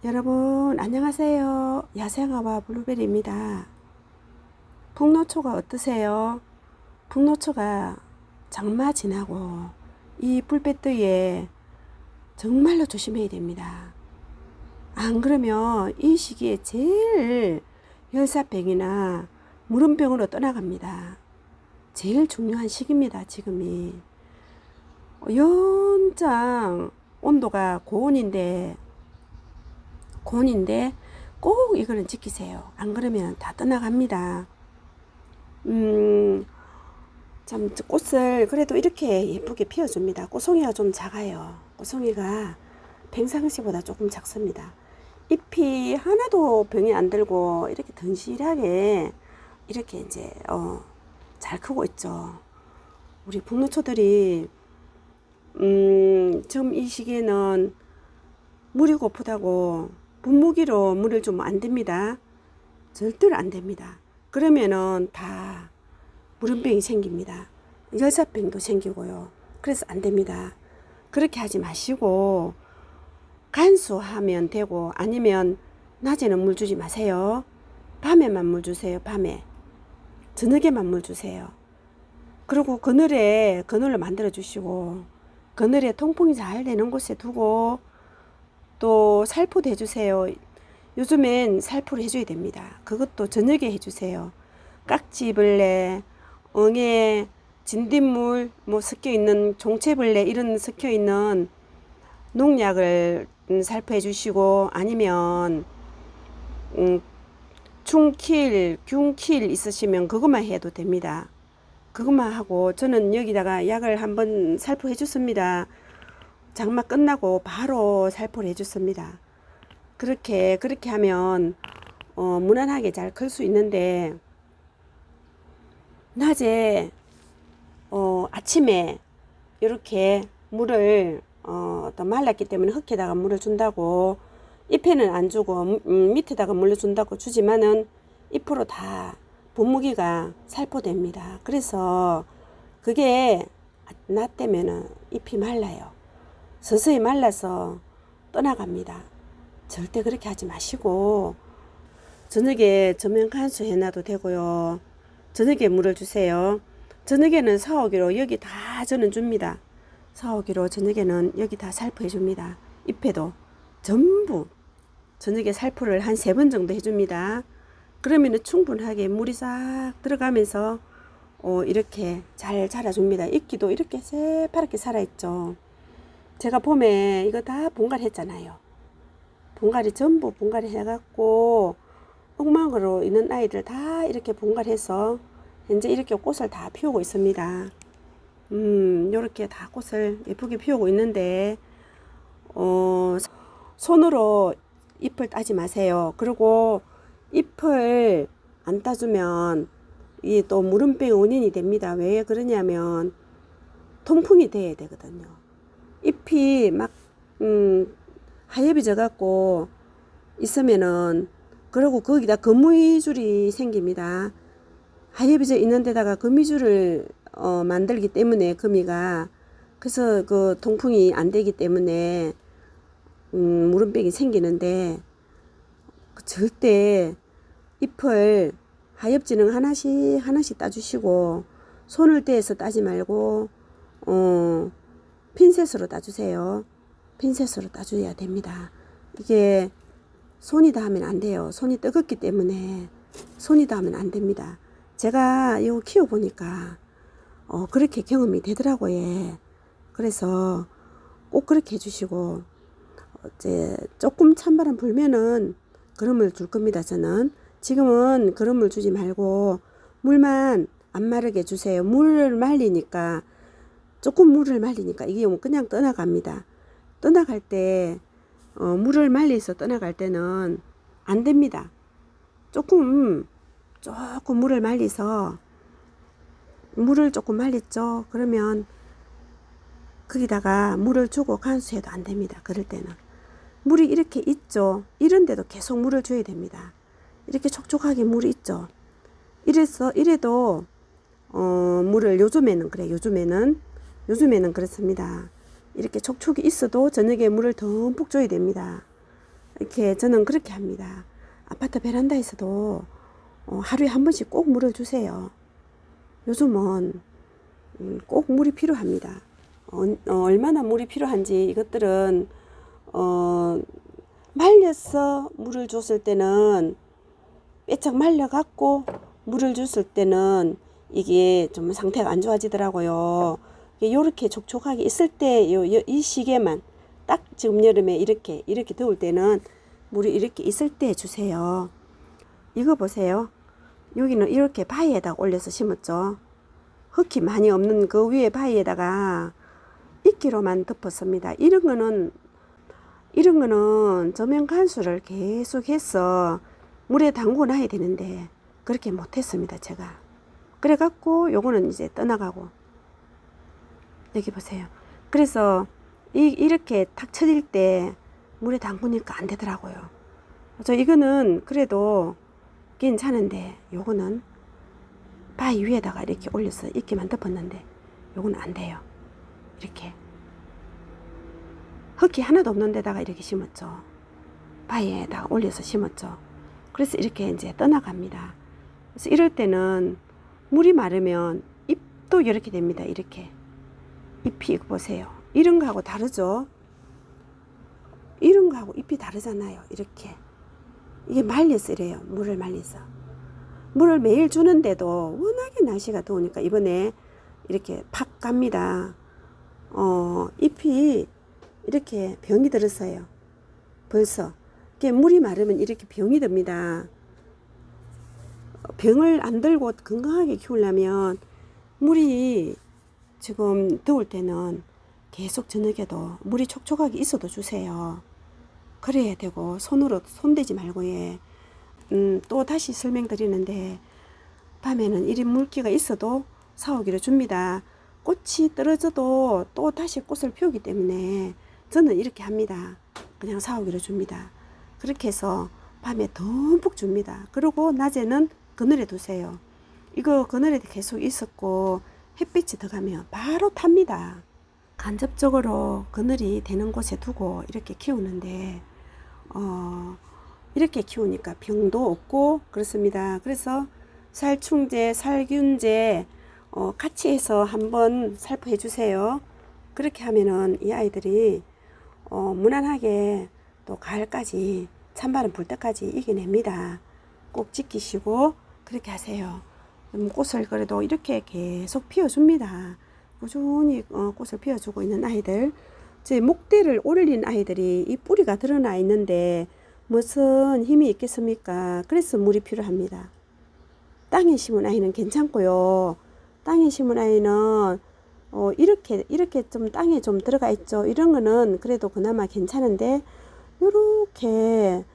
여러분 안녕하세요. 야생아와 블루베리입니다. 북노초가 어떠세요? 북노초가 장마 지나고 이 불볕더위에 정말로 조심해야 됩니다. 안 그러면 이 시기에 제일 열사병이나 무름병으로 떠나갑니다. 제일 중요한 시기입니다. 지금이 연장 온도가 고온인데 꼭 이거는 지키세요. 안 그러면 다 떠나갑니다. 참 꽃을 그래도 이렇게 예쁘게 피워줍니다. 꽃송이가 좀 작아요. 꽃송이가 평상시보다 조금 작습니다. 잎이 하나도 병이 안 들고 이렇게 던실하게 이렇게 이제 잘 크고 있죠. 우리 북노초들이 지금 이 시기에는 물이 고프다고 분무기로 물을 주면 안 됩니다. 절대로 안 됩니다. 그러면은 다 무름병이 생깁니다. 열사병도 생기고요. 그래서 안 됩니다. 그렇게 하지 마시고 간수하면 되고, 아니면 낮에는 물 주지 마세요. 밤에만 물 주세요. 밤에 저녁에만 물 주세요. 그리고 그늘을 만들어 주시고, 그늘에 통풍이 잘 되는 곳에 두고 또 살포도 해주세요. 요즘엔 살포를 해줘야 됩니다. 그것도 저녁에 해주세요. 깍지벌레, 엉에, 진딧물, 섞여있는 종채벌레 이런 섞여있는 농약을 살포해 주시고, 아니면 충킬, 균킬 있으시면 그것만 해도 됩니다. 그것만 하고, 저는 여기다가 약을 한번 살포해 줬습니다. 장마 끝나고 바로 살포를 해줬습니다. 그렇게 하면 무난하게 잘 클 수 있는데, 낮에 아침에 이렇게 물을 또 말랐기 때문에 흙에다가 물을 준다고, 잎에는 안 주고 밑에다가 물을 준다고 주지만은 잎으로 다 분무기가 살포됩니다. 그래서 그게 낮 되면은 잎이 말라요. 서서히 말라서 떠나갑니다. 절대 그렇게 하지 마시고, 저녁에 저면 간수 해놔도 되고요. 저녁에 물을 주세요. 저녁에는 사오기로 여기 다 저는 줍니다. 사오기로 저녁에는 여기 다 살포해 줍니다. 잎에도 전부 저녁에 살포를 한 3번 정도 해줍니다. 그러면 충분하게 물이 싹 들어가면서 이렇게 잘 자라줍니다. 잎기도 이렇게 새파랗게 살아있죠. 제가 봄에 이거 다 분갈했잖아요. 분갈이 전부 분갈이 해갖고 엉망으로 있는 아이들 다 이렇게 분갈해서 현재 이렇게 꽃을 다 피우고 있습니다. 요렇게 다 꽃을 예쁘게 피우고 있는데, 손으로 잎을 따지 마세요. 그리고 잎을 안 따주면 이 또 무름병 원인이 됩니다. 왜 그러냐면 통풍이 돼야 되거든요. 잎이 막 하엽이 져갖고 있으면은, 그리고 거기다 거미줄이 생깁니다. 하엽이 져 있는 데다가 거미줄을 만들기 때문에, 거미가, 그래서 그 통풍이 안 되기 때문에 무름병이 생기는데, 절대 잎을 하엽지는 하나씩 따주시고, 손을 떼서 따지 말고 핀셋으로 따주세요. 핀셋으로 따줘야 됩니다. 이게 손이 닿으면 안 돼요. 손이 뜨겁기 때문에 손이 닿으면 안 됩니다. 제가 이거 키워보니까 그렇게 경험이 되더라고요. 그래서 꼭 그렇게 해주시고, 이제 조금 찬바람 불면은 그름을 줄 겁니다. 저는 지금은 그름을 주지 말고 물만 안 마르게 주세요. 물을 말리니까, 조금 물을 말리니까 이게 그냥 떠나갑니다. 떠나갈 때 물을 말려서 떠나갈 때는 안 됩니다. 조금 물을 말려서, 물을 조금 말렸죠. 그러면 거기다가 물을 주고 간수해도 안 됩니다. 그럴 때는 물이 이렇게 있죠. 이런데도 계속 물을 줘야 됩니다. 이렇게 촉촉하게 물이 있죠. 이래도 물을 요즘에는 그래. 요즘에는 그렇습니다. 이렇게 촉촉이 있어도 저녁에 물을 듬뿍 줘야 됩니다. 이렇게 저는 그렇게 합니다. 아파트 베란다에서도 하루에 한 번씩 꼭 물을 주세요. 요즘은 꼭 물이 필요합니다. 얼마나 물이 필요한지 이것들은 말려서 물을 줬을 때는 빼짝 말려갖고 물을 줬을 때는 이게 좀 상태가 안 좋아지더라고요. 요렇게 촉촉하게 있을 때 이 시기에만 딱 지금 여름에 이렇게 더울 때는 물이 이렇게 있을 때 주세요. 이거 보세요. 여기는 이렇게 바위에다가 올려서 심었죠. 흙이 많이 없는 그 위에 바위에다가 이끼로만 덮었습니다. 이런 거는 저면 간수를 계속해서 물에 담궈 놔야 되는데 그렇게 못했습니다. 제가. 그래갖고 요거는 이제 떠나가고 여기 보세요. 그래서 이렇게 탁 쳐질 때 물에 담그니까 안 되더라고요. 이거는 그래도 괜찮은데 요거는 바위 위에다가 이렇게 올려서 이끼만 덮었는데 요거는 안 돼요. 이렇게 흙이 하나도 없는 데다가 이렇게 심었죠. 바위에다가 올려서 심었죠. 그래서 이렇게 이제 떠나갑니다. 그래서 이럴 때는 물이 마르면 잎도 이렇게 됩니다. 이렇게 잎이 이거 보세요. 이런 거하고 다르죠. 이런 거하고 잎이 다르잖아요. 이렇게 이게 말려서 이래요. 물을 말려서 물을 매일 주는데도 워낙에 날씨가 더우니까 이번에 이렇게 팍 갑니다. 잎이 이렇게 병이 들었어요. 벌써 이게 물이 마르면 이렇게 병이 듭니다. 병을 안 들고 건강하게 키우려면 물이 지금 더울 때는 계속 저녁에도 물이 촉촉하게 있어도 주세요. 그래야 되고 손으로 손대지 말고 또 다시 설명드리는데 밤에는 이리 물기가 있어도 사오기를 줍니다. 꽃이 떨어져도 또 다시 꽃을 피우기 때문에 저는 이렇게 합니다. 그냥 사오기를 줍니다. 그렇게 해서 밤에 듬뿍 줍니다. 그리고 낮에는 그늘에 두세요. 이거 그늘에 계속 있었고 햇빛이 들어가면 바로 탑니다. 간접적으로 그늘이 되는 곳에 두고 이렇게 키우는데 이렇게 키우니까 병도 없고 그렇습니다. 그래서 살충제, 살균제 같이 해서 한번 살포해 주세요. 그렇게 하면은 이 아이들이 무난하게 또 가을까지 찬바람 불 때까지 이겨냅니다. 꼭 지키시고 그렇게 하세요. 꽃을 그래도 이렇게 계속 피워줍니다. 꾸준히 꽃을 피워주고 있는 아이들, 제 목대를 올린 아이들이 이 뿌리가 드러나 있는데 무슨 힘이 있겠습니까? 그래서 물이 필요합니다. 땅에 심은 아이는 괜찮고요. 땅에 심은 아이는 이렇게 좀 땅에 좀 들어가 있죠. 이런 거는 그래도 그나마 괜찮은데 요렇게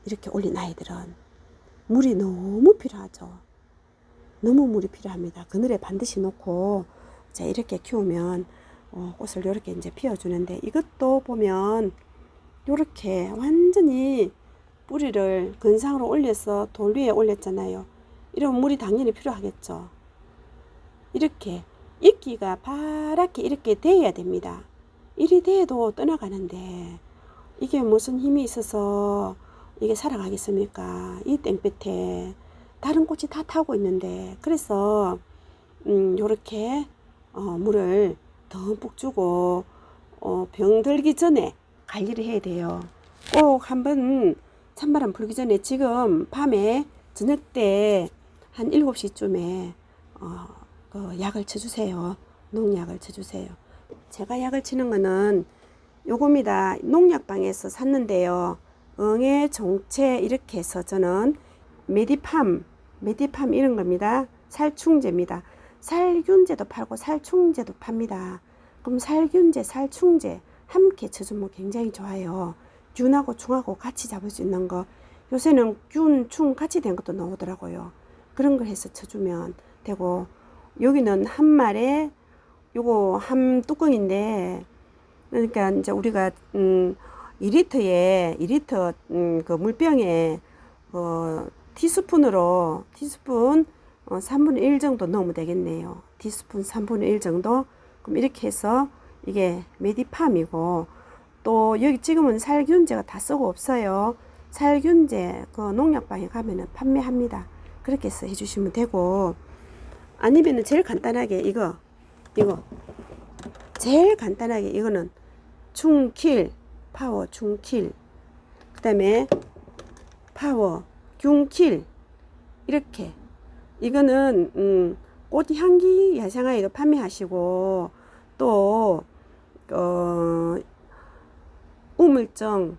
이렇게 올린 아이들은 물이 너무 필요하죠. 너무 물이 필요합니다. 그늘에 반드시 놓고 자 이렇게 키우면 꽃을 이렇게 이제 피워주는데 이것도 보면 이렇게 완전히 뿌리를 근상으로 올려서 돌 위에 올렸잖아요. 이러면 물이 당연히 필요하겠죠. 이렇게 이끼가 파랗게 이렇게 돼야 됩니다. 이리 돼도 떠나가는데 이게 무슨 힘이 있어서 이게 살아가겠습니까? 이 땡볕에 다른 꽃이 다 타고 있는데 그래서 요렇게 물을 듬뿍 주고 병들기 전에 관리를 해야 돼요. 꼭 한번 찬바람 불기 전에 지금 밤에 저녁 때 한 7시쯤에 그 약을 쳐주세요. 농약을 쳐주세요. 제가 약을 치는 거는 요겁니다. 농약방에서 샀는데요. 응애, 종채 이렇게 해서 저는 메디팜 이런 겁니다. 살충제입니다. 살균제도 팔고 살충제도 팝니다. 그럼 살균제, 살충제 함께 쳐주면 굉장히 좋아요. 균하고 충하고 같이 잡을 수 있는 거. 요새는 균, 충 같이 된 것도 나오더라고요. 그런 걸 해서 쳐주면 되고 여기는 한 말에 요거 한 뚜껑인데 그러니까 이제 우리가 2리터 그 물병에 티스푼 3분의 1 정도 넣으면 되겠네요. 티스푼 3분의 1 정도. 그럼 이렇게 해서 이게 메디팜이고 또 여기 지금은 살균제가 다 쓰고 없어요. 살균제 그 농약방에 가면은 판매합니다. 그렇게 해서 해주시면 되고, 아니면은 제일 간단하게 이거 제일 간단하게 이거는 충킬 파워 충킬, 그 다음에 파워 균킬, 이렇게 이거는 꽃향기 야생화에도 판매하시고, 또 우물정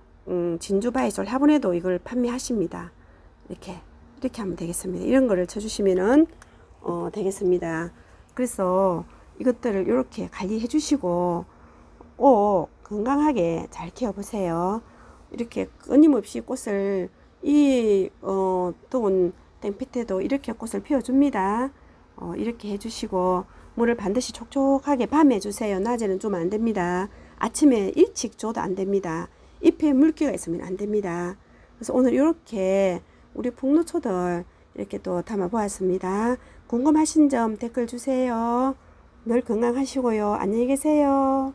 진주바이솔 화분에도 이걸 판매하십니다. 이렇게 하면 되겠습니다. 이런 거를 쳐주시면은 되겠습니다. 그래서 이것들을 이렇게 관리해 주시고 꼭 건강하게 잘 키워 보세요. 이렇게 끊임없이 꽃을 이 더운 땡볕에도 이렇게 꽃을 피워 줍니다. 이렇게 해 주시고, 물을 반드시 촉촉하게 밤에 주세요. 낮에는 좀 안 됩니다. 아침에 일찍 줘도 안 됩니다. 잎에 물기가 있으면 안 됩니다. 그래서 오늘 이렇게 우리 풍노초들 이렇게 또 담아 보았습니다. 궁금하신 점 댓글 주세요. 늘 건강하시고요. 안녕히 계세요.